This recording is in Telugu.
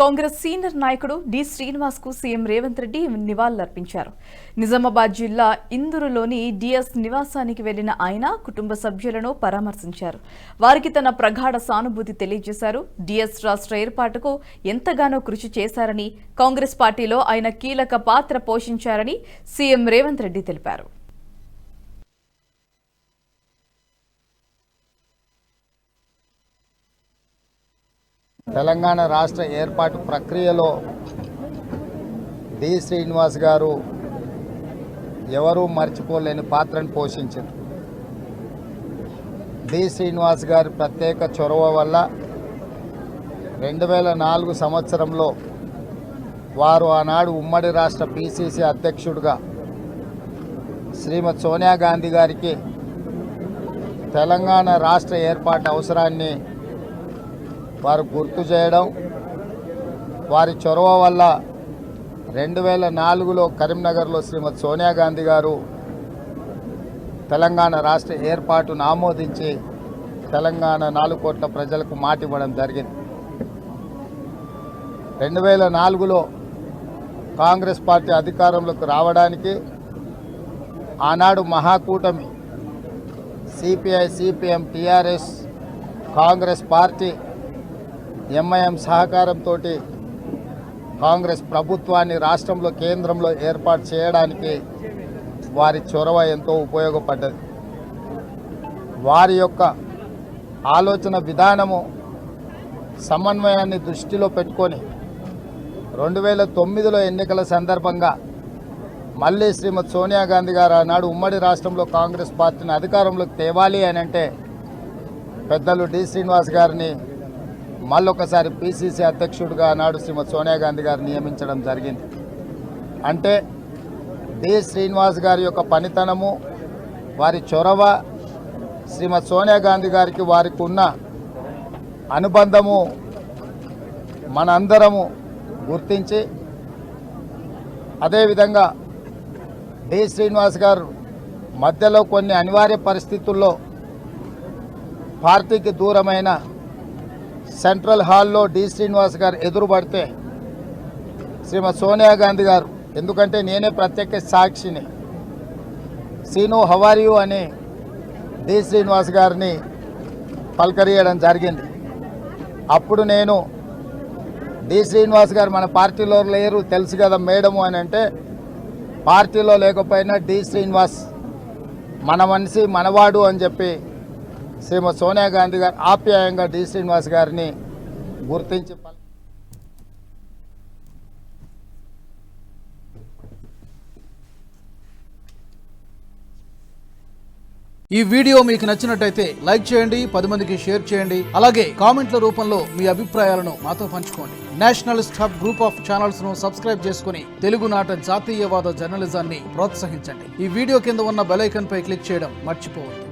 కాంగ్రెస్ సీనియర్ నాయకుడు డి శ్రీనివాస్ కు సీఎం రేవంత్ రెడ్డి నివాళులర్పించారు. నిజామాబాద్ జిల్లా ఇందూరులోని డిఎస్ నివాసానికి వెళ్లిన ఆయన కుటుంబ సభ్యులను పరామర్శించారు. వారికి తన ప్రగాఢ సానుభూతి తెలియజేశారు. డిఎస్ రాష్ట్ర ఏర్పాటుకు ఎంతగానో కృషి చేశారని, కాంగ్రెస్ పార్టీలో ఆయన కీలక పాత్ర పోషించారని సీఎం రేవంత్ రెడ్డి తెలిపారు. తెలంగాణ రాష్ట్ర ఏర్పాటు ప్రక్రియలో డి శ్రీనివాస్ గారు ఎవరూ మర్చిపోలేని పాత్రను పోషించారు. డి శ్రీనివాస్ గారి ప్రత్యేక చొరవ వల్ల 2004 సంవత్సరంలో వారు ఆనాడు ఉమ్మడి రాష్ట్ర పిసిసి అధ్యక్షుడిగా శ్రీమతి సోనియా గాంధీ గారికి తెలంగాణ రాష్ట్ర ఏర్పాటు అవసరాన్ని వారు గుర్తు చేయడం, వారి చొరవ వల్ల 2004లో కరీంనగర్లో శ్రీమతి సోనియా గాంధీ గారు తెలంగాణ రాష్ట్ర ఏర్పాటును ఆమోదించి తెలంగాణ 4 కోట్ల ప్రజలకు మాట ఇవ్వడం జరిగింది. 2004లో కాంగ్రెస్ పార్టీ అధికారంలోకి రావడానికి ఆనాడు మహాకూటమి CPI, CPM, TRS, Congress party, MIM సహకారంతో కాంగ్రెస్ ప్రభుత్వాన్ని రాష్ట్రంలో, కేంద్రంలో ఏర్పాటు చేయడానికి వారి చొరవ ఎంతో ఉపయోగపడ్డది. వారి యొక్క ఆలోచన విధానము, సమన్వయాన్ని దృష్టిలో పెట్టుకొని 2009లో ఎన్నికల సందర్భంగా మళ్ళీ శ్రీమతి సోనియా గాంధీ గారు ఆనాడు ఉమ్మడి రాష్ట్రంలో కాంగ్రెస్ పార్టీని అధికారంలోకి తేవాలి అని అంటే పెద్దలు డి శ్రీనివాస్ గారిని మళ్ళొకసారి పిసిసి అధ్యక్షుడిగా ఆనాడు శ్రీమతి సోనియా గాంధీ గారు నియమించడం జరిగింది. అంటే డి శ్రీనివాస్ గారి యొక్క పనితనము, వారి చొరవ, శ్రీమతి సోనియా గాంధీ గారికి వారికి ఉన్న అనుబంధము మనందరము గుర్తించి, అదేవిధంగా డి శ్రీనివాస్ గారు మధ్యలో కొన్ని అనివార్య పరిస్థితుల్లో పార్టీకి దూరమైన సెంట్రల్ హాల్లో డి శ్రీనివాస్ గారు ఎదురుపడితే శ్రీమతి సోనియా గాంధీ గారు, ఎందుకంటే నేనే ప్రత్యేక సాక్షిని, సీను హవారియు అని డి శ్రీనివాస్ గారిని పలకరియడం జరిగింది. అప్పుడు నేను డి శ్రీనివాస్ గారు మన పార్టీలో లేరు తెలుసు కదా మేడము అని అంటే, పార్టీలో లేకపోయినా డి శ్రీనివాస్ మన మనిషి, మనవాడు అని చెప్పి శ్రీమతి సోనియా గాంధీ గారు ఆప్యాయంగా డి శ్రీనివాస్ గారిని గుర్తించి ఈ వీడియో మీకు నచ్చినట్టయితే లైక్ చేయండి, 10 మందికి షేర్ చేయండి. అలాగే కామెంట్ల రూపంలో మీ అభిప్రాయాలను మాతో పంచుకోండి. Nationalist hub group of channels ను సబ్స్క్రైబ్ చేసుకుని తెలుగునాట జాతీయవాద జర్నలిజాన్ని ప్రోత్సహించండి. ఈ వీడియో కింద ఉన్న బెల్ ఐకాన్ పై క్లిక్ చేయడం మర్చిపోవద్దు.